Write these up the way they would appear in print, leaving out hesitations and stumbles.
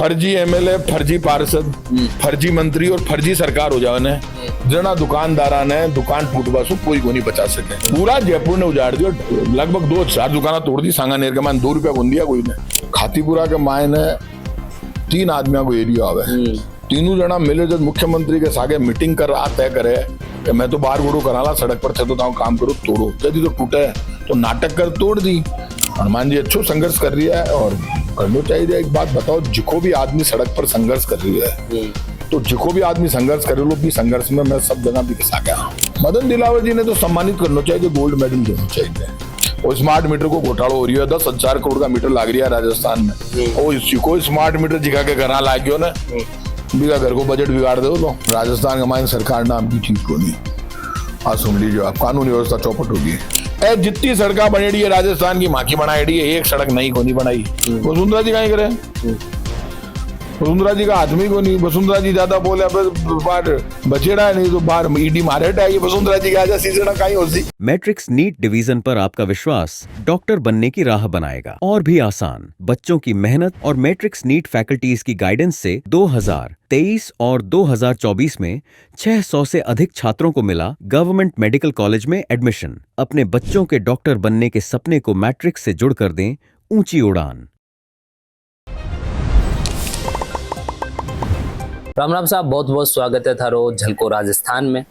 फर्जी एमएलए, फर्जी पार्षद, फर्जी मंत्री और फर्जी सरकार हो जाए ने जना दुकानदारा ने दुकान फूटवा सो कोई को नहीं बचा सके। पूरा जयपुर ने उजाड़ दियो, लगभग 2-4 दुकाना तोड़ दी। सांगानेर के मान 2 रुपया को दिया कोई ने। खातीपुरा के मायने 3 आदमियों को एरिया आवे, तीनों जना मिले जब मुख्यमंत्री के सागे मीटिंग कर रहा तय करे कि मैं तो बाहर गुड़ो कराला सड़क पर थे तो काम करो तोड़ो, यदि तो टूटे तो नाटक कर तोड़ दी। हनुमान जी अच्छो संघर्ष कर रही है और करना चाहिए। एक बात बताओ, जिको भी आदमी सड़क पर संघर्ष कर रही है तो जिको भी आदमी संघर्ष करे लो भी संघर्ष में मैं सब जगह भी किसा गया। मदन दिलावर जी ने तो सम्मानित करना चाहिए, गोल्ड मेडल देना चाहिए। और स्मार्ट मीटर को घोटाला हो रही है, 10,000 करोड़ का मीटर लाग रही है राजस्थान में। और इसी को स्मार्ट मीटर जिगा के घर लाग गयो ना, बिगा घर को बजट बिगाड़ दो तो राजस्थान का माइन सरकार नाम की ठीक होनी। आज सुन लीजिए आप, कानून व्यवस्था चौपट होगी। जितनी सड़क बनेड़ी है राजस्थान की माँ की बनाई है, एक सड़क नहीं को नहीं बनाई। वसुंधरा जी कहीं करे, वसुंधरा जी का आदमी को नहीं। वसुंधरा जी ज्यादा बोले बाहर बचेड़ा है, नहीं तो बाहर ईडी मारे टाइए। वसुंधरा जी का सीजड़ा कहीं होती। मैट्रिक्स नीट डिवीजन पर आपका विश्वास डॉक्टर बनने की राह बनाएगा और भी आसान। बच्चों की मेहनत और मैट्रिक्स नीट फैकल्टीज की गाइडेंस से 2023 और 2024 में 600 से अधिक छात्रों को मिला गवर्नमेंट मेडिकल कॉलेज में एडमिशन। अपने बच्चों के डॉक्टर बनने के सपने को मैट्रिक्स से जुड़ कर दें ऊंची उड़ान। राम राम साहब, बहुत बहुत स्वागत है थारो झलको राजस्थान में।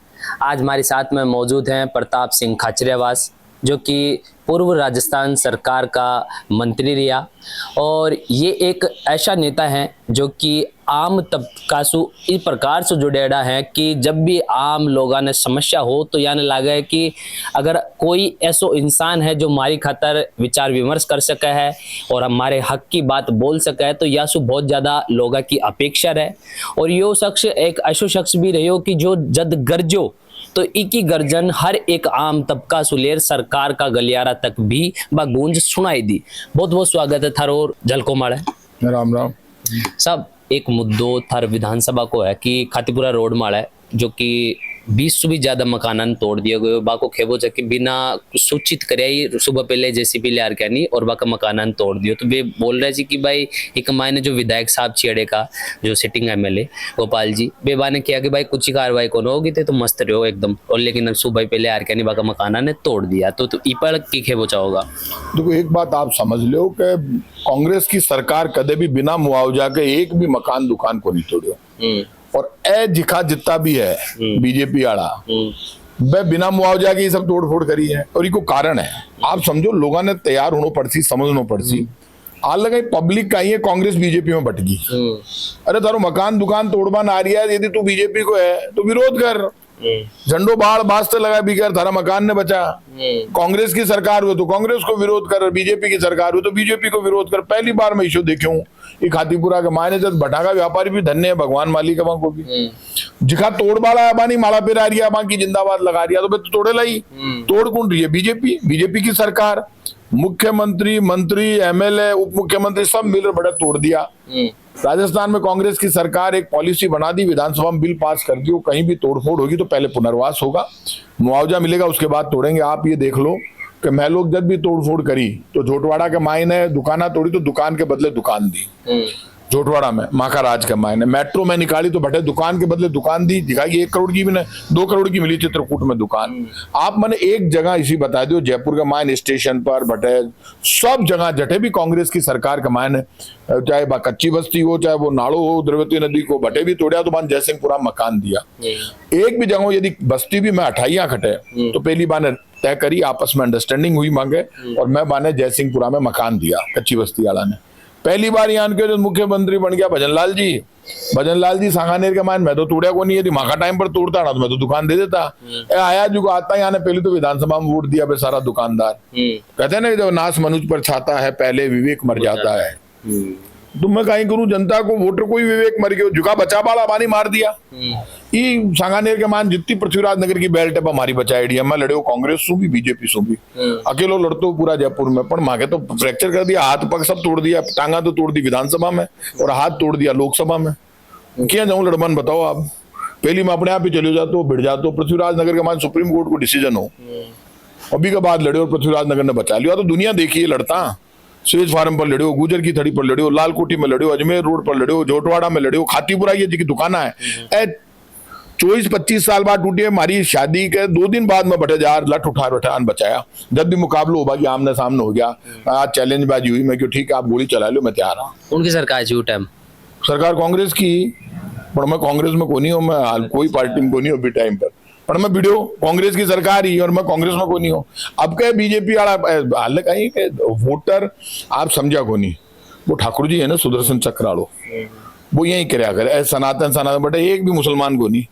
आज हमारे साथ में मौजूद हैं प्रताप सिंह खाचरियावास, जो कि पूर्व राजस्थान सरकार का मंत्री रहा और ये एक ऐसा नेता है जो कि आम तबका से इस प्रकार से जुड़ेड़ा है कि जब भी आम लोगों ने समस्या हो तो यानी लगे है कि अगर कोई ऐसो इंसान है जो हमारी खातर विचार विमर्श कर सका है और हमारे हक की बात बोल सका है तो यासु बहुत ज़्यादा लोगों की अपेक्षा है। और यो शख्स एक ऐसो शख्स भी रहो कि जो जद गर्जो तो इकी गर्जन हर एक आम तबका सुलेर सरकार का गलियारा तक भी गूंज सुनाई दी। बहुत बहुत स्वागत है थारो झलको माड़े। राम राम सब एक मुद्दों थार विधानसभा को है कि खातीपुरा रोड माड़ा जो कि 20 से भी ज्यादा मकान तोड़ दिए गए। बाको खेबो कि बिना सूचित करे सुबह पहले जेसीबी ले आर नहीं और बाका मकान तोड़ दियो। तो वे बोल रहे कि भाई एक मायने जो विधायक साहब छेड़े का जो सिटिंग एमएलए गोपाल जी बेबा ने किया कि भाई कुछ ही कार्रवाई को होगी तो मस्त रहो एकदम, और लेकिन सुबह पहले आर नहीं बाका मकान ने तोड़ दिया। तो इपड़ की खेबो चाहोगा? देखो एक बात आप समझ लो कि कांग्रेस की सरकार कदे भी बिना मुआवजा के एक भी मकान दुकान को नहीं तोड़ियो। और ए जिखा जितना भी है बीजेपी आड़ा वे बिना मुआवजा के सब तोड़ फोड़ करी है। और इको कारण है आप समझो, लोगों ने तैयार होना पड़सी, समझना पड़सी। आज लगा पब्लिक का ही है कांग्रेस बीजेपी में भटकी। अरे तारो मकान दुकान तोड़वा ना आ रही है, यदि तू बीजेपी को है तो विरोध कर, झंडो बाढ़ बास्ते लगा भी कर, थारा मकान ने बचा। कांग्रेस की सरकार हो तो कांग्रेस को विरोध कर, बीजेपी की सरकार हो तो बीजेपी को विरोध कर। पहली बार मैं इशू देखे हूँ ये खातीपुरा के मायने जब भटाका व्यापारी भी धन्य है, भगवान मालिक को भी जिखा तोड़ बाला है माला पे आ रही है की जिंदाबाद लगा रही है तो तोड़े लाई। तोड़ कौन रही है? बीजेपी की सरकार। मुख्यमंत्री, मंत्री, एमएलए, उप मुख्यमंत्री सब मिलकर बड़ा तोड़ दिया। राजस्थान में कांग्रेस की सरकार एक पॉलिसी बना दी, विधानसभा में बिल पास कर दी, कहीं भी तोड़फोड़ होगी तो पहले पुनर्वास होगा, मुआवजा मिलेगा, उसके बाद तोड़ेंगे। आप ये देख लो कि मैं लोग जब भी तोड़फोड़ करी तो झोटवाड़ा के मायने दुकाना तोड़ी तो दुकान के बदले दुकान दी। झोटवाड़ा में माखा के मायने मेट्रो में निकाली तो बटे दुकान के बदले दुकान दी। दिखाई 1 करोड़ की भी नहीं, 2 करोड़ की मिली चित्रकूट में दुकान। आप मैंने एक जगह इसी बता दो, जयपुर के मायने स्टेशन पर बटे सब जगह जटे भी कांग्रेस की सरकार के मायने, चाहे कच्ची बस्ती हो चाहे वो नाड़ो हो द्रवती नदी को बटे भी तोड़ा तो मान जयसिंहपुरा मकान दिया। एक भी जगह यदि बस्ती भी मैं हटाइया खटे तो पहली बार तय करी, आपस में अंडरस्टैंडिंग हुई मांगे और मैं बाने जयसिंहपुरा में मकान दिया कच्ची बस्ती वाला ने। पहली बार यहाँ के जो मुख्यमंत्री बन गया भजनलाल जी सांगानेर के मान मैं तो तोड़ा को नहीं है, माखा टाइम पर तोड़ता ना तो मैं तो दुकान दे देता। आया जो आता यहाँ ने पहले तो विधानसभा में वोट दिया सारा दुकानदार। कहते हैं ना जब नाश मनुष्य पर छाता है पहले विवेक मर जाता है। तो मैं कहीं करूं, जनता को वोटर को ही विवेक मर गया, झुका बचा बाला पानी मार दिया। ई सांगानेर के मान जितनी पृथ्वीराज नगर की बेल्ट है हमारी बचाई मैं लड़े कांग्रेस सु भी बीजेपी सु भी अकेलो लड़तो पूरा जयपुर में, पर मांगे तो फ्रैक्चर कर दिया, हाथ पग सब तोड़ दिया, टांगा तो तोड़ दी विधानसभा में और हाथ तोड़ दिया लोकसभा में। क्या जाऊं लड़बन बताओ आप? पहली में अपने आप ही चले जाते हो, भिड़ जाते हो। पृथ्वीराज नगर के मान सुप्रीम कोर्ट को डिसीजन हो, अभी के बाद लड़े और पृथ्वीराज नगर ने बचा लिया। तो दुनिया देखिए लड़ता स्वेज फार्म पर लड़े हो, गुजर की थड़ी पर लड़े हो, लालकोटी में लड़े हो, अजमेर रोड पर लड़े हो, जोटवाड़ा में लड़े हो, खातीपुरा ये जी दुकाना है 24-25 साल बाद टूटी है। हमारी शादी के 2 दिन बाद में बटे जार लठ उठा बैठान बचाया। जब भी मुकाबला हो गया आमने सामने हो गया, आज चैलेंज बाजी हुई, मैं क्यों ठीक है आप गोली चला लो, मैं तैयार हूँ। उनकी सरकार थी टाइम, सरकार कांग्रेस की, पर मैं कांग्रेस में को नहीं हूँ, मैं कोई पार्टी में को नहीं हूँ अभी टाइम पर, मैं वीडियो कांग्रेस की सरकार ही और मैं कांग्रेस में को नहीं हूँ। अब क्या बीजेपी वाला हाल कहीं के वोटर आप समझा को नहीं, वो ठाकुर जी है ना सुदर्शन चक्राड़ो, वो यही कराया करे सनातन सनातन बटे एक भी मुसलमान को नहीं,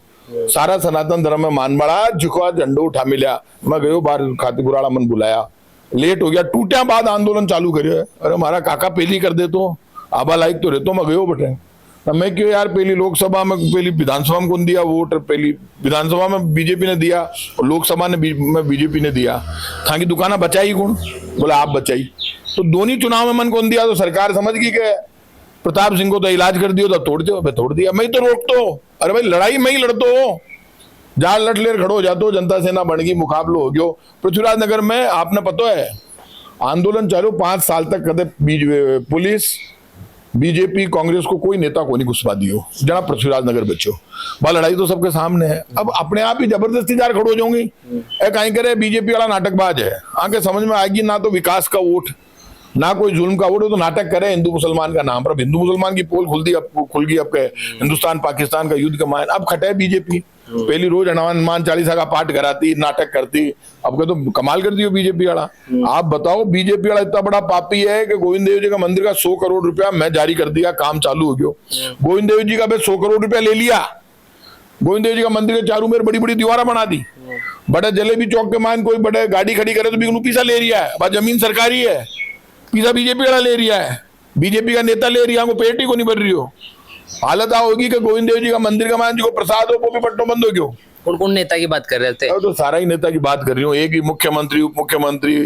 सारा सनातन धर्म में मान बड़ा झुका झंडो उठा मिला। मैं गयो बार खातीपुराड़ा मन बुलाया, लेट हो गया, टूटा बाद आंदोलन चालू करियो। अरे हमारा काका पहली कर दे तो आबा लाइक तो रहतो, मैं गयो बटे मैं क्यों यार, पहली लोकसभा में पहली विधानसभा में कौन दिया वोट, पहली विधानसभा में बीजेपी ने दिया और लोकसभा में बीजेपी ने दिया, था की दुकाना बचाई कौन, बोला आप बचाई। तो दोनों चुनाव में मन कौन दिया, तो सरकार समझ गई कि प्रताप सिंह को तो इलाज कर दियो तो तोड़ दियो, मैं तोड़ दिया, मैं तो रोक तो, अरे भाई लड़ाई मैं ही लड़तो हो, जहां लट लेर खड़ो जातो, जनता सेना बन गई, मुकाबलो हो गयो। पृथ्वीराज नगर में आपने पता है आंदोलन चालू 5 साल तक कदे पुलिस बीजेपी कांग्रेस को कोई नेता को नहीं घुसवा दियो, जना पृथ्वीराज नगर बच्चो, बा लड़ाई तो सबके सामने है। अब अपने आप ही जबरदस्ती जार खड़ो जाऊंगी, कहीं करे बीजेपी वाला नाटकबाज है, आगे समझ में आएगी ना तो विकास का वोट ना कोई जुल्म का वोट, तो नाटक करे हिंदू मुसलमान का नाम पर। हिंदू मुसलमान की पोल खुल गई अब के हिंदुस्तान पाकिस्तान का युद्ध का मान, अब खटे बीजेपी, पहली रोज हनुमान चालीसा का पाठ कराती, नाटक करती, अब के तो कमाल कर दियो बीजेपी वाला। आप बताओ बीजेपी वाला इतना बड़ा पापी है कि गोविंद देव जी का मंदिर का 100 करोड़ रुपया मैं जारी कर दिया, काम चालू हो गया। गोविंद देव जी का 100 करोड़ रुपया ले लिया, गोविंद देव जी का मंदिर के चारों में बड़ी बड़ी दीवारा बना दी, बड़े जलेबी चौक के मान कोई बड़े गाड़ी खड़ी करे तो भी उन्हें पीसा ले रहा है, जमीन सरकारी है, पीसा बीजेपी वाला ले रहा है, बीजेपी का नेता ले रहा है, पेट ही को नहीं भर रही हो। हालत होगी कि गोविंद देव जी का मंदिर का मान जो प्रसाद हो वो भी पट्टों बंद हो गयो। कौन नेता की बात कर रहे थे? तो सारा ही नेता की बात कर रही हूँ, एक ही मुख्यमंत्री उप मुख्यमंत्री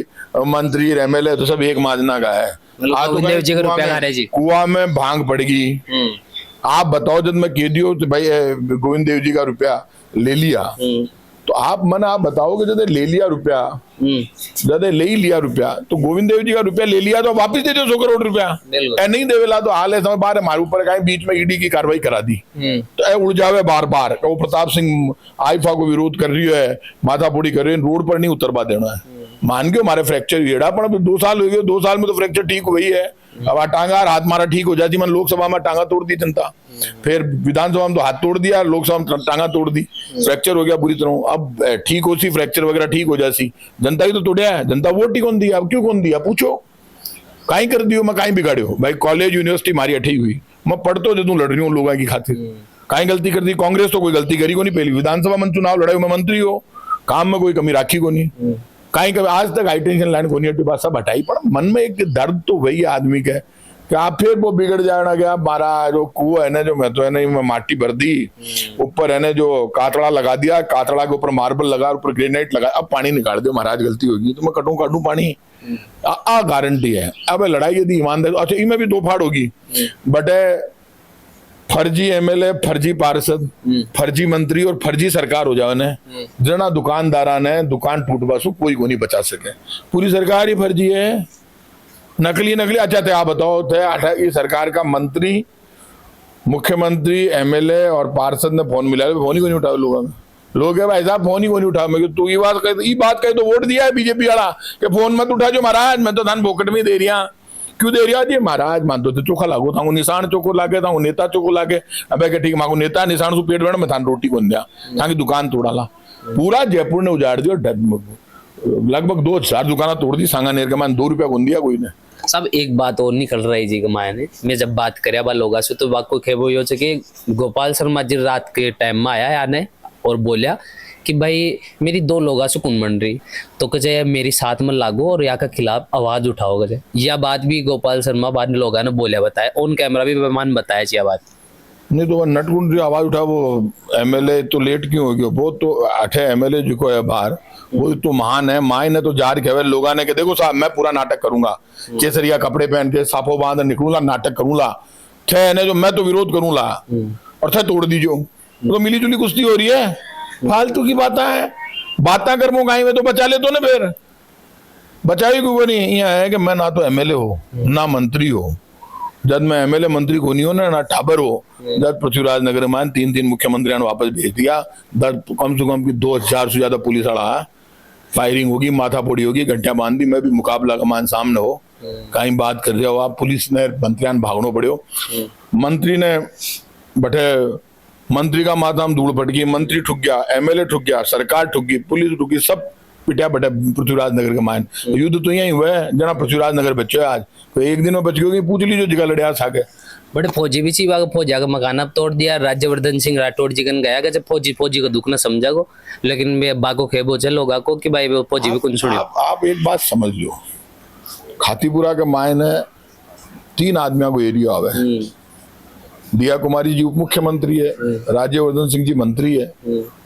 मंत्री एमएलए तो सब एक माजना का है। गोविंद देव जी का रुपया खा रहे जी, कुआं में भांग पड़ेगी। आप बताओ जब मैं कह दियो तो भाई गोविंद देव जी का रुपया ले लिया, तो आप बताओगे जब ले लिया रुपया, जब ले ही लिया रुपया, तो गोविंद देव जी का रुपया ले लिया तो वापिस दे दो 100 करोड़ रुपया, नहीं देवेला तो हाल है समझ बार हमारे ऊपर कहीं बीच में ईडी की कार्रवाई करा दी, तो उड़ जावे बार बार। वो प्रताप सिंह आईफा को विरोध कर रही है, माथापोड़ी कर रही है, रोड पर नहीं उतरवा देना है। मान के हमारे फ्रैक्चर येड़ा पर 2 साल हो गए, 2 साल में तो फ्रैक्चर ठीक हुई है। अब टांगा हाथ मारा ठीक हो जाती, मन लोकसभा में टांगा तोड़ दी जनता, फिर विधानसभा में तो हाथ तोड़ दिया, लोकसभा में टांगा तोड़ दी, फ्रैक्चर हो गया बुरी तरह। अब ठीक हो सी फ्रैक्चर वगैरह ठीक हो जाती, जनता ही तो तोड़िया है, जनता वोट ही कौन दिया, अब क्यों कौन दिया पूछो, कहीं कर दियो मैं कहीं बिगाड़ियो भाई। कॉलेज यूनिवर्सिटी मारी ठीक हुई, मैं पढ़तो जो तू लड़ रही हूँ लोगों की खातिर, कहीं गलती कर दी, कांग्रेस तो कोई गलती करी को नहीं, पहली विधानसभा में चुनाव लड़ाई में मंत्री हो, काम में कोई कमी राखी को नहीं, कहीं कभी आज तक हाईटेंशन लाइन को नहीं बात सब हटाई। पर मन में एक दर्द तो वही आदमी का कि आप फिर वो बिगड़ जाना गया, मारा जो कुआ है ना, जो मैं तो है ना माटी भर दी, ऊपर है ना जो कातड़ा लगा दिया, कातड़ा के ऊपर मार्बल लगा, ऊपर ग्रेनाइट लगा, अब पानी निकाल दो महाराज, गलती होगी तो मैं काटू पानी, गारंटी है। अब लड़ाई यदि ईमानदारी, अच्छा इनमें भी 2 फाड़ होगी, बट फर्जी एमएलए, फर्जी पार्षद, फर्जी मंत्री और फर्जी सरकार हो जाए ना, जना दुकानदारा ने दुकान टूटवा सु कोई को नहीं बचा सके, पूरी सरकार ही फर्जी है, नकली। अच्छा थे आप बताओ थे सरकार का मंत्री, मुख्यमंत्री, एमएलए और पार्षद ने फोन मिला, फोन ही को नहीं उठाओ लोग है भाई साहब, फोन ही को नहीं उठा। मैं तू ये बात कहे तो वोट दिया है बीजेपी वाला कि फोन मत उठा जो महाराज, मैं तो धान बोकट में दे रहा, क्यों दे रहा जी महाराज, मानते थे चोखा लागो था, निशान चोखो लागे था, नेता चोखो लागे, अब ठीक मांगो नेता निशान से पेट भर में थान रोटी कौन दिया, था की दुकान तोड़ा, पूरा जयपुर ने उजाड़ दिया, लगभग 2000 दुकान तोड़ दी, सांगानेर के मान 2 रुपया कौन दिया कोई ने। सब एक बात और निकल रही जी मायने मैं जब बात करे बा लोगा से, तो बात को खेबो यो छे कि गोपाल शर्मा जी रात के टाइम में आया याने और बोलिया कि भाई मेरी 2 लोगा से कुन बन रही, तो कहे मेरी साथ में लागो और यहाँ के खिलाफ आवाज उठाओ, कहे यह बात भी गोपाल शर्मा बाद में लोगों ने बोलिया, बताया ऑन कैमरा भी मेहमान बताया जी बात नहीं, तो नटकुंड आवाज उठा, वो एमएलए तो लेट क्यों हो गया, वो तो 8 एमएलए जो को है बाहर, वो तो महान है, माई ने तो जार कहे लोगों ने कि देखो साहब मैं पूरा नाटक करूंगा, केसरिया कपड़े पहन के साफो बांध निकलूंगा, नाटक करूंगा, थे जो मैं तो विरोध करूंगा और थे तोड़ दीजियो, तो मिली जुली कुश्ती हो रही है, फालतू की बात है, बातें कर मो गाई में तो बचा ले तो ना फिर बचाई को नहीं यहाँ है कि मैं ना तो एमएलए हो ना मंत्री हो। जब मैं एमएलए मंत्री को नहीं हो ना टाबर हो। जब पृथ्वीराज नगर में 3 मुख्यमंत्रियों ने वापस भेज दिया। कम से कम 2000 से ज्यादा पुलिस आड़ा फायरिंग होगी, माथा फोड़ी होगी, घंटियां बांध दी। मैं भी मुकाबला कमान सामने हो, कहीं बात कर रहे हो आप। पुलिस ने मंत्रियां भागनो पड़े हो। मंत्री ने बटे मंत्री का माथा हम धूल पटकी, मंत्री ठुक गया, एमएलए ठुक गया, सरकार ठुक गई, पुलिस ठुकी, सब पिटा बटे पृथ्वीराज नगर के मान। युद्ध तो यही हुआ है जना पृथ्वीराज नगर बच्चे आज तो एक दिन में बच गए। पूछ लीजिए जगह लड़िया साके बड़े फौजी भी ची बाग फौजा का मकान अब तोड़ दिया। राज्यवर्धन सिंह राठौड़ जी कन गया कि जब फौजी का दुख न समझा को, लेकिन मैं बागो खेबो चलोगा को कि भाई वो फौजी भी कुछ छोड़ियो। आप एक बात समझ लो, खातीपुरा के मायने 3 आदमियों को एरिया आवे। दिया कुमारी जी उप मुख्यमंत्री है, राज्यवर्धन सिंह जी मंत्री है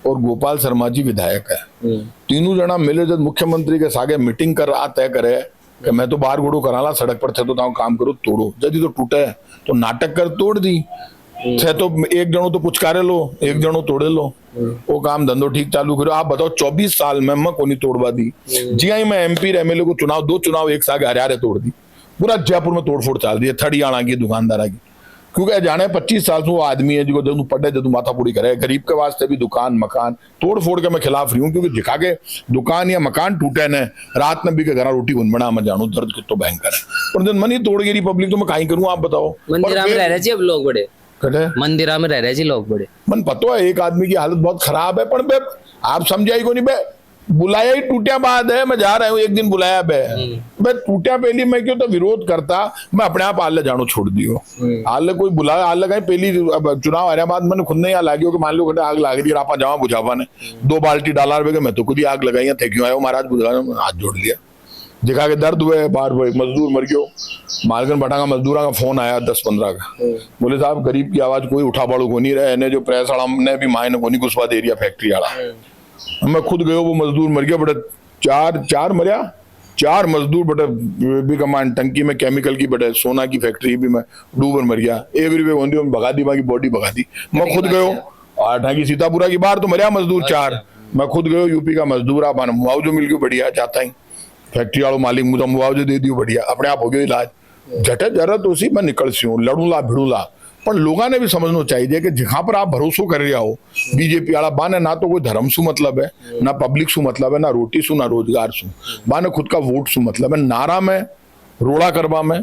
और गोपाल शर्मा जी विधायक है। तीनों जना मिले जब मुख्यमंत्री के सागे मीटिंग कर रहा तय करे कि मैं तो बाहर गुड़ो कराला, सड़क पर थे तो काम करो, तोड़ो। जल्दी तो टूटे तो नाटक कर तोड़ दी थे तो एक जनो तो पुचकारे लो, एक जनो तोड़े लो, वो काम धंधो ठीक चालू करो। आप बताओ 24 साल में मैं कोनी तोड़वा दी। जी आई मैं एमपी एमएलए को चुनाव 2 चुनाव एक साथ हरियाणा तोड़ दी। पूरा जयपुर में तोड़फोड़ चाल दी है थड़ियाणा की दुकानदारा की। क्योंकि जाने 25 साल से वो आदमी है जो जब पढ़े जब माथा पूरी करे। गरीब के वास्ते भी दुकान मकान तोड़ फोड़ के मैं खिलाफ रही हूँ, क्योंकि दिखा के दुकान या मकान टूटे ने रात में भी के घर रोटी गुन बना मैं जानू दर्द कितो भयंकर है। पर जब मनी तोड़ गई रिपब्लिक तो मैं कहीं करूँ आप बताओ। मंदिरा में रह रहे जी अब लोग बड़े, मंदिरा में रह रहे जी लोग बड़े। मन पता है एक आदमी की हालत बहुत खराब है, पर आप समझाई को नहीं बे बुलाया ही टूटिया बाद है। मैं जा रहा हूँ एक दिन बुलाया बे टूटिया पहली मैं क्यों तो विरोध करता मैं अपने आप आल्ले जानो छोड़ दियो। आल्ले कोई बुलाया आल्ले कहीं पहली चुनाव आने बाद मैंने खुद नहीं यहाँ लागी कि मान लो आग लाग रही आपा जावा बुझावा ने 2 बाल्टी डाला मैं तो खुद ही आग लगाई थे क्यों आयो महाराज बुझा हाथ जोड़ लिया। दिखा के दर्द हुए बाहर मजदूर मर गयो। मालगन बटा का मजदूर का फोन आया 10-15 का, बोले साहब गरीब की आवाज कोई उठा पड़ो को नहीं रहे। जो प्रेस वाला ने भी मायने को नहीं घुसवा दे रही फैक्ट्री वाला। मैं खुद गयो वो मजदूर मर गया बटे 4 मरिया 4 मजदूर बटे भी कमान टंकी में केमिकल की बटे सोना की फैक्ट्री भी मैं डूबर मर गया। 1 रुपये होंगी भगा दी बाकी बॉडी भगा दी। मैं खुद गयो 8 की सीतापुरा की बाहर तो मरिया मजदूर 4। मैं खुद गयो यूपी का मजदूर आप मुआवजो मिल गयो बढ़िया जाता ही फैक्ट्री वालों मालिक मुझे मुआवजे दे दियो बढ़िया अपने आप हो गयो इलाज। झटे जरूरत उसी मैं निकल सी हूँ लड़ूला भिड़ूला। पर लोगों ने भी समझना चाहिए कि जहां पर आप भरोसा कर रहे हो बीजेपी वाला बाने ना तो कोई धर्म सु मतलब है ना पब्लिक सु मतलब है ना रोटी सु ना रोजगार सु बाने खुद का वोट सु मतलब है। नारा में रोड़ा करवा में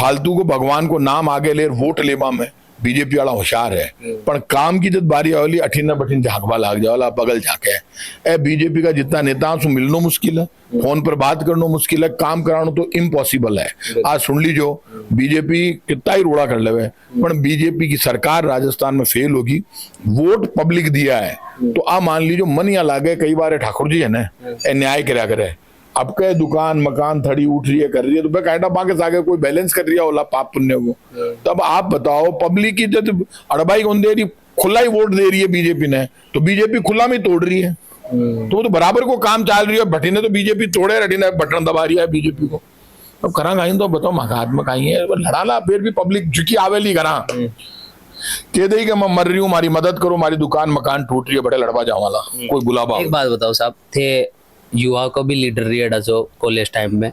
फालतू को भगवान को नाम आगे ले वोट लेवा में बीजेपी वाला होशियार है। पर काम की जब बारी आवली अठीन बठीन झांकवा लाग जाओला बगल झाके ए बीजेपी का जितना नेता सु मिलनो मुश्किल है, फोन पर बात करना मुश्किल है, काम कराना तो इम्पॉसिबल है। आज सुन लीजो बीजेपी कितना ही रोड़ा कर लेवे पर बीजेपी की सरकार राजस्थान में फेल होगी। वोट पब्लिक दिया है तो आप मान लीजिए मन या लागे कई बार ठाकुर जी है ना न्याय करा करे। अब के दुकान मकान थड़ी उठ रही है कर रही है तो भाई कहना बाके सागे कोई बैलेंस कर रही है ओला पाप पुण्य को। तब आप बताओ पब्लिक की जब अड़बाई कौन दे रही खुला ही वोट दे रही है बीजेपी ने तो बीजेपी खुला में तोड़ रही है तो बराबर को काम चल रही है। भट्टी ने तो बीजेपी तोड़े रटी ने बटन दबा रही है बीजेपी को। अब करा कहीं तो बताओ महात्मा कहीं है लड़ाला फिर भी पब्लिक झुकी आवेली करा कह दे कि मैं मर रही हूँ हमारी मदद करो हमारी दुकान मकान टूट रही है बड़े लड़वा जावाला कोई बुलावा। एक बात बताओ साहब थे युवा को भी लीडर रही है जो कॉलेज टाइम में।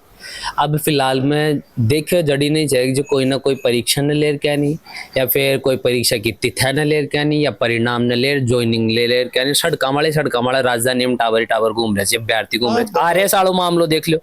अब फिलहाल में देखे जड़ी नहीं चाहिए जो कोई ना कोई परीक्षा न ले क्या नहीं या फिर कोई परीक्षा की तिथि न ले क्या नहीं या परिणाम न ले ज्वाइनिंग ले क्या नहीं सड़का माले राजधानी में टावर घूम रहे अभ्यर्थी घूम रहे आ रहे सालों मामलो देख लो।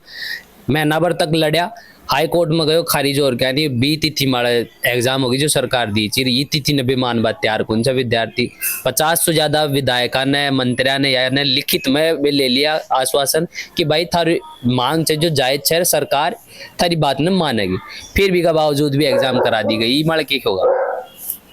महीना भर तक लड़िया हाई कोर्ट में गयो खारिज और क्या नहीं 20 तिथि माड़े एग्जाम होगी जो सरकार दी चिर ये तिथि ने बेमान बात तैयार कौन सा विद्यार्थी 50 से ज्यादा विधायका ने मंत्रिया ने या ने लिखित में भी ले लिया आश्वासन कि भाई थारी मांग से जो जायज है सरकार थारी बात ने मानेगी फिर भी का बावजूद भी एग्जाम करा दी गई माड़े क्या होगा।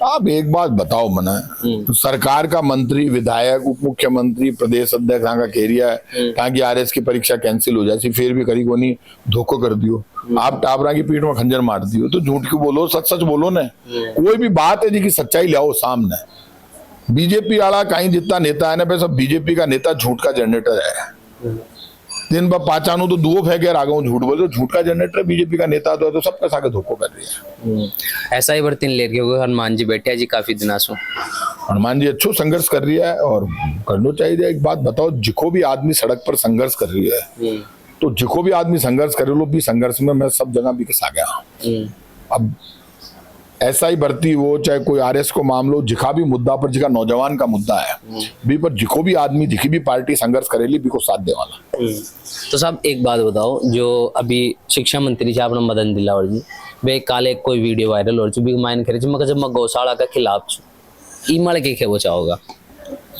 आप एक बात बताओ मना सरकार का मंत्री विधायक उप मुख्यमंत्री प्रदेश अध्यक्ष का केरिया है ताकि आरएस की परीक्षा कैंसिल हो जाए फिर भी करी को नहीं धोखो कर दियो। आप टाबरा की पीठ में खंजर मार दियो तो झूठ क्यों बोलो सच सच बोलो ना। कोई भी बात है जिसकी सच्चाई लाओ सामने। बीजेपी वाला कहीं जितना नेता है ना सब बीजेपी का नेता झूठ का जनरेटर है। दिन भर पाचानू तो दुओ फेंके रागो झूठ बोले झूठ का जनरेटर बीजेपी का नेता तो सबका साके धोखो कर रही है। ऐसा ही बर्तन ले रही होगा हनुमान जी बैठे जी काफी दिनों से हनुमान जी अच्छो संघर्ष कर रही है और करना चाहिए। एक बात बताओ जिको भी आदमी सड़क पर संघर्ष कर रही है तो जिको भी आदमी संघर्ष करे लो भी संघर्ष में मैं सब जगह भी किसा गया। अब ऐसा ही भर्ती हो चाहे कोई आरएस को मामलो जिका भी मुद्दा पर जिका नौजवान का मुद्दा है भी पर जिको भी आदमी जिकी भी पार्टी संघर्ष करेली भी को साथ दे वाला। तो साहब एक बात बताओ, जो अभी शिक्षा मंत्री जी अपना मदन दिलावर जी वे काले कोई वीडियो वायरल हो चुकी मायने करे जब मैं गौशाला का खिलाफ छु ई मल के वो चाहोगा।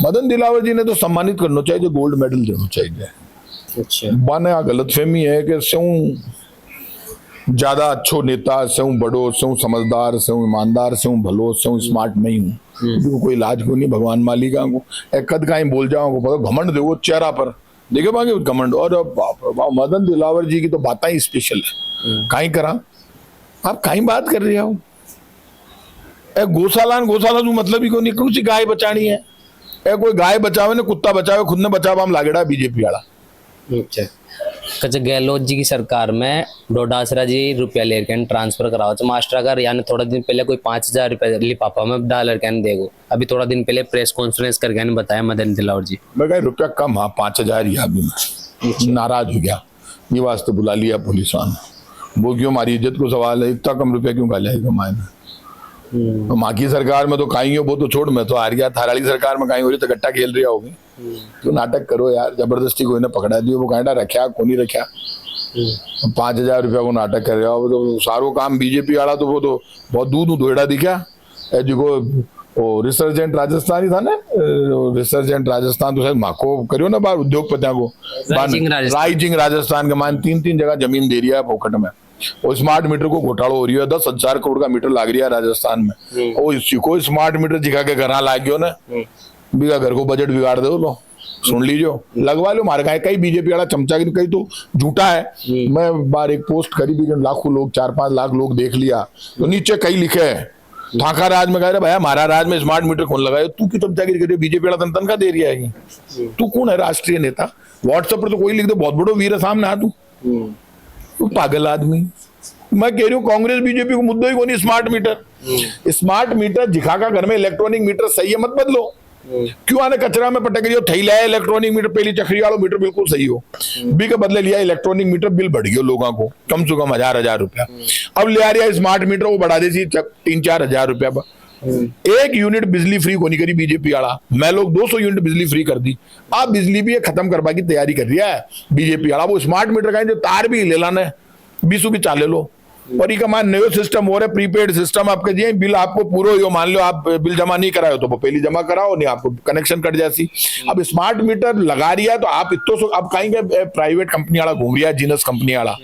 मदन दिलावर जी ने तो सम्मानित करना चाहिए, जो गोल्ड मेडल देना चाहिए। अच्छा बाने गलतफहमी है कि स्यों ज्यादा अच्छो नेता स्यों बड़ो स्यों समझदार स्यों ईमानदार स्यों भलो स्यों स्मार्ट नहीं हूँ, कोई इलाज को नहीं भगवान मालिका को कद का ही बोल जाओ पता घमंड दे चेहरा पर देखे पाएंगे घमंड। और बाप मदन दिलावर जी की तो बातें ही स्पेशल है। कहीं करा आप कहीं बात कर रहे हो गौशाला तो मतलब ही को नहीं कौन सी गाय बचानी है। कोई गाय बचावे ने कुत्ता बचावे खुद ने बचावा हम लागेड़ा बीजेपी वाला। अच्छा गहलोत जी की सरकार में डोडासरा जी रुपया लेकर ट्रांसफर कराओ मास्टर अगर यानी थोड़ा दिन पहले कोई 5,000 रुपया लिफाफा में डालर कहने देगो, अभी थोड़ा दिन पहले प्रेस कॉन्फ्रेंस करके बताया मदन दिलावर जी। मैं कहा रुपया कम हाँ 5,000 ही अभी मैं नाराज हो गया ये वास्ते बुला लिया पुलिस वाले। वो क्यों हमारी इज्जत को सवाल है, इतना कम रुपया क्यों गाले कमाए में। तो माँ की सरकार में तो कहीं हो वो तो छोड़ मैं तो हार गया, थाराली सरकार में कहीं हो रही तो गट्टा खेल रही होगी। तो नाटक करो यार, जबरदस्ती कोई ने पकड़ा दियो वो कहना रखा को नहीं रखा 5,000 रुपया को नाटक कर रहा हो तो सारो काम बीजेपी वाला तो वो तो बहुत दूध धोड़ा दिखा जो वो रिसर्जेंट राजस्थान ही था ना, रिसर्जेंट राजस्थान तो शायद माको करियो ना बाहर उद्योगपतियों को राइजिंग राजस्थान के मान 3 जगह जमीन दे रहा है फोकट में। और स्मार्ट मीटर को घोटाला हो रही है, 10,000 करोड़ का मीटर लाग रहा है राजस्थान में। और इसी को स्मार्ट मीटर जिखा के घर लाग गयो ना बिगा घर को बजट बिगाड़ दो लो सुन लीजिए लगवा लो मार का कई बीजेपी वाला चमचा की कहीं तो झूठा है। मैं बार एक पोस्ट करी भी लाखों लोग 4-5 लाख लोग देख लिया तो नीचे कई लिखे है ढाका राज में कह रहे भैया हमारा राज में स्मार्ट मीटर कौन लगाए, तू की चमचागिरी कर बीजेपी वाला तनखा दे रही है, तू कौन है राष्ट्रीय नेता। व्हाट्सएप पर तो कोई लिख दे बहुत बड़ो वीर है सामने आ तू पागल आदमी। मैं कह रही हूँ कांग्रेस बीजेपी को मुद्दा ही कौन स्मार्ट मीटर जिखा का घर में इलेक्ट्रॉनिक मीटर सही है मत बदलो। क्यों आने कचरा में पटक रही हो थैला है इलेक्ट्रॉनिक मीटर पहली चक्री वालों मीटर बिल्कुल सही हो बी के बदले लिया इलेक्ट्रॉनिक मीटर बिल बढ़ गया लोगों को कम से कम 1,000 रुपया। अब ले आ रहा है स्मार्ट मीटर वो बढ़ा देती 3-4 हजार रुपया पर। 1 यूनिट बिजली फ्री को नहीं करी बीजेपी वाला, मैं लोग 200 यूनिट बिजली फ्री कर दी। आप बिजली भी खत्म करवा की तैयारी कर रही है बीजेपी वाला। वो स्मार्ट मीटर का जो तार भी ले लाना है 20 की चाले लो और ये मान नयो सिस्टम हो रहा है प्रीपेड सिस्टम आपके दिए बिल आपको पूरा हो मान लो आप बिल जमा नहीं कराओ तो वो पहले जमा कराओ नहीं आपको कनेक्शन कट जाती। अब स्मार्ट मीटर लगा रही है तो आप इतो अब कहीं प्राइवेट कंपनी वाला घूम रहा है जीनस कंपनी वाला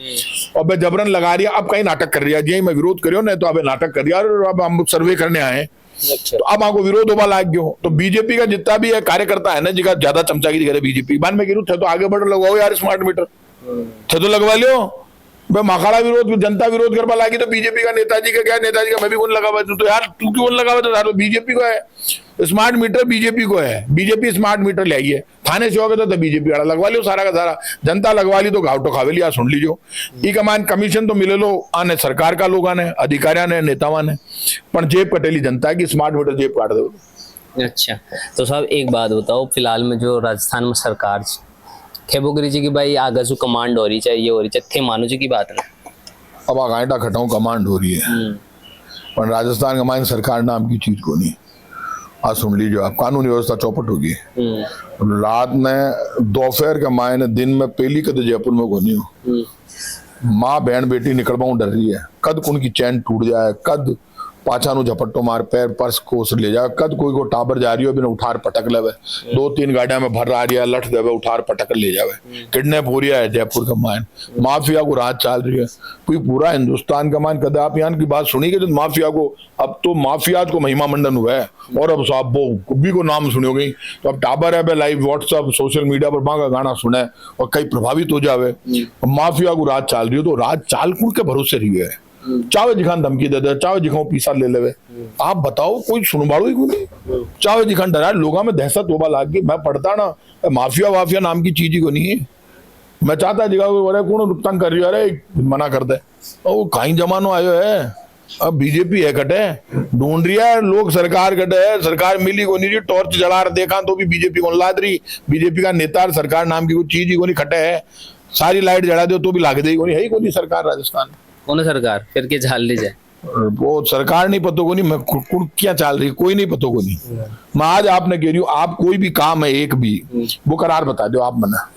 और मैं जबरन लगा रही है अब कहीं नाटक कर रही है जी मैं विरोध करियो ना तो अब नाटक कर रही है और अब हम सर्वे करने आए तो अब आपको विरोध होगा लाग गयो। तो बीजेपी का जितना भी है कार्यकर्ता है ना जिसका ज्यादा चमचागिरी करे बीजेपी बाद में गिरू थे तो आगे बढ़ लगवाओ यार स्मार्ट मीटर थे तो लगवा लियो। भाई माखाड़ा विरोध जनता विरोध करवा लागी तो बीजेपी का नेताजी का क्या नेताजी का मैं भी कौन लगावा तो यार तू क्यों लगावा तो बीजेपी को है स्मार्ट मीटर बीजेपी को है बीजेपी स्मार्ट मीटर ले आई है थाने से होगा तो बीजेपी वाला लगवा लियो सारा का सारा जनता लगवा ली तो घाव तो खावे लिया सुन लीजिए ई कमान कमीशन तो मिले लो आने सरकार का लोग आने अधिकारियों ने नेतावान ने पर जेब कटेली जनता की स्मार्ट मीटर जेब काट दो। अच्छा तो साहब एक बात बताओ फिलहाल में जो राजस्थान में सरकार खेबोगिरी जी की भाई आगे जो कमांड हो रही चाहिए हो रही चाहिए थे मानो जी की बात ना अब आगाटा खटाऊ कमांड हो रही है पर राजस्थान का मान सरकार नाम की चीज को नहीं। आज सुन लीजिए आप कानून व्यवस्था चौपट होगी रात में दोपहर का मायने दिन में पहली कद जयपुर में घूनी हो माँ बहन बेटी निकलवाऊ डर रही है कद उनकी चैन टूट जाए कद पाछा नु झपट्टो मार पैर पर्स कोस ले जाए कद कोई को टाबर जा रही हो बिना उठार पटक लेवे 2-3 गाड़ियां में भर आ रही है लठ देवे उठार पटक ले जावे किडनैप हो रहा है जयपुर का मान माफिया को रात चल रही है कोई पूरा हिंदुस्तान का मान कद आप यहाँ की बात सुनी तो माफिया को अब तो माफिया को महिमा मंडन हुआ है और अब साहब वो कुब्बी को नाम सुनोगे तो अब टाबर है लाइव व्हाट्सअप सोशल मीडिया पर माँ का गाना सुने और कई प्रभावित हो जावे माफिया को रात चाल रही हो तो रात चाल कुल के भरोसे रही है चावे जिखान धमकी दे दे चावे जिखाओ पीसा ले लेवे आप बताओ कोई सुनवाड़ो ही नहीं चावे जिखान डरा लोगों में दहशत होबा लाग गई। मैं पढ़ता ना माफिया वाफिया नाम की चीज ही को नहीं है मैं चाहता जगह कौन तंग कर रही है अरे मना कर दे वो कहीं जमानो आयो है अब बीजेपी है कटे ढूंढ रही है लोग सरकार कटे है सरकार मिली को नहीं टॉर्च जला देखा तो भी बीजेपी को लाद रही बीजेपी का नेता सरकार नाम की कोई चीज ही को नहीं खटे है सारी लाइट जला दो तो भी लाग देगी कोनी, है ही कोनी सरकार राजस्थान में। कौन सरकार फिर के झाल ली जाए? वो सरकार नहीं पतो को नहीं, मैं क्या चाल रही कोई नहीं पतो को नहीं। मैं आज आपने कह रही हूँ, आप कोई भी काम है एक भी वो करार बता दो, आप मना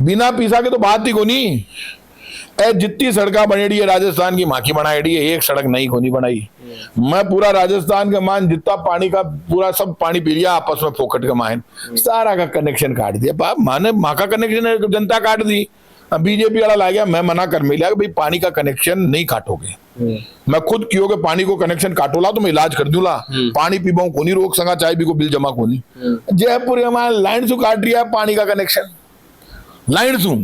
बिना पीसा के तो बात ही को नहीं। ए जितनी सड़का बनेड़ी है राजस्थान की माखी बनाएड़ी है, एक सड़क नहीं कोनी बनाई। मैं पूरा राजस्थान का मान जितना पानी का पूरा सब पानी पी लिया आपस में फोकट का मान, सारा का कनेक्शन काट दिया। माने माँ का कनेक्शन जनता काट दी, बीजेपी वाला ला गया। मैं मना कर मिला भाई पानी का कनेक्शन नहीं काटोगे। मैं खुद क्यों के पानी को कनेक्शन काटोला तो मैं इलाज कर दूला, पानी पीबाऊ को नहीं रोक सका, चाहे भी को बिल जमा को नहीं। जयपुर हमारे लाइन से काट दिया पानी का कनेक्शन, लाइन सू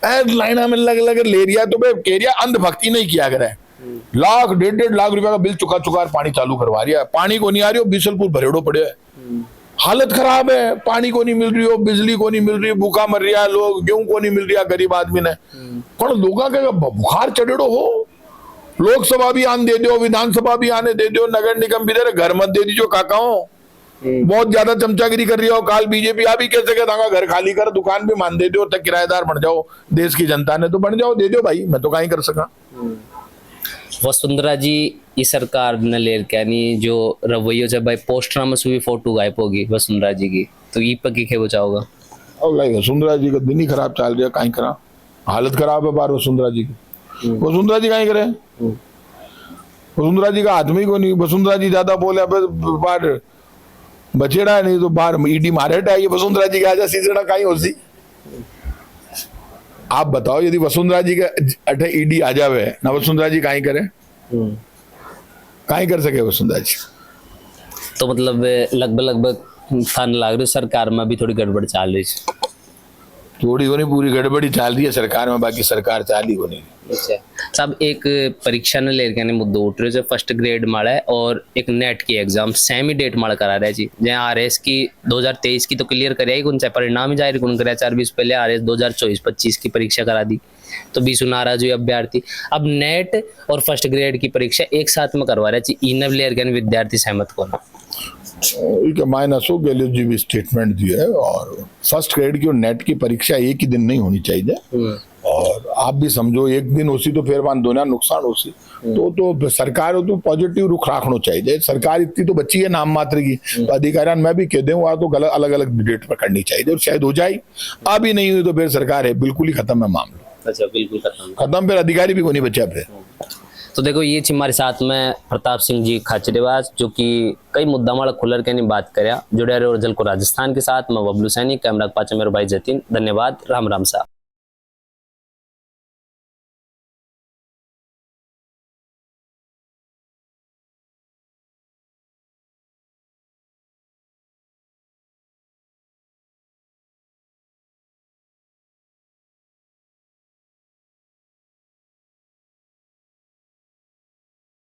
लाइन में लग लग ले रिया तो भाई कह रिया अंधभक्ति नहीं किया करे। लाख 1.5 लाख रुपया का बिल चुका चुका पानी चालू करवा रिया, पानी को नहीं आ रही हो, बिसलपुर भरेड़ो पड़े है, हालत खराब है, पानी को नहीं मिल रही हो, बिजली को नहीं मिल रही, भूखा मर रहा है लोग, गेहूं को नहीं मिल रहा गरीब आदमी ने। पर लोगों के बुखार चढ़ेड़ो हो, लोकसभा भी आने दे दो, विधानसभा भी आने दे दो, नगर निगम भी दे, घर मत दे दीजिए काकाओ, बहुत ज्यादा चमचागिरी कर रही हो। काल बीजेपी आ भी कैसे कहता घर खाली कर, दुकान भी मान दे दो, तक किराएदार बन जाओ, देश की जनता ने तो बन जाओ, दे दो भाई, मैं तो कहीं कर सका। वसुंधरा जी इस सरकार ने ले के यानी जो रवैयो जब भाई पोस्टर में सुबह फोटो गायब होगी वसुंधरा जी की, तो ई पर के बचाओगा? और भाई वसुंधरा जी का दिन ही खराब चल रहा है, कहीं करा हालत खराब है बार वसुंधरा जी की। वसुंधरा जी कहीं करे, वसुंधरा जी का आदमी को नहीं, वसुंधरा जी ज्यादा बोले बार बचेड़ा नहीं तो बाहर ईडी मारे ये वसुंधरा जी का आजा सीजड़ा कहीं हो सी। आप बताओ यदि वसुंधरा जी के अठे ईडी आ जावे ना, वसुंधरा जी कहीं करे, कहीं कर सके वसुंधरा जी? तो मतलब लगभग थान लाग रही सरकार में भी थोड़ी गड़बड़ चाल रही है। थोड़ी को नहीं पूरी गड़बड़ी चाल रही है सरकार में, बाकी सरकार चाल ही को नहीं। अच्छा साहब, एक परीक्षा ने लेकर मुद्दों उठ रहे जो फर्स्ट ग्रेड माड़ा है और एक नेट की एग्जाम सेमी डेट माड़ा करा रहा है जी, जहाँ आरएस की 2023 की तो क्लियर कराई कौन सा परिणाम ही जाहिर कौन कराया, 4-20 पहले आरएस 2024-25 की परीक्षा करा दी तो 20 नाराज हुए अभ्यर्थी। अब नेट और फर्स्ट ग्रेड की परीक्षा एक साथ में करवा रहे हैं, इनव लेयर के विद्यार्थी सहमत कौन? माइनस हो गहलोत जी भी स्टेटमेंट दिया है, और फर्स्ट ग्रेड की और नेट की परीक्षा एक ही दिन नहीं होनी चाहिए। और आप भी समझो एक दिन होसी तो फिर मान दोनों नुकसान होसी, तो सरकार हो तो पॉजिटिव रुख रखना चाहिए। सरकार इतनी तो बच्ची है नाम मात्र की, तो अधिकारियों मैं भी कह दूँ तो गलत अलग अलग डेट पर करनी चाहिए, और शायद हो जाए। अभी नहीं हुई तो फिर सरकार है बिल्कुल ही खत्म है मामला। अच्छा बिल्कुल खत्म, फिर अधिकारी भी को नहीं बचा फिर। तो देखो ये हमारे साथ में प्रताप सिंह जी खाचरेवास, जो कि कई मुद्दा वाला खुलर के नहीं बात करे जुड़े रहे और जल को राजस्थान के साथ। मैं बबलू सैनी, कैमरा पाचा मेरे भाई जतिन, धन्यवाद, राम राम साहब।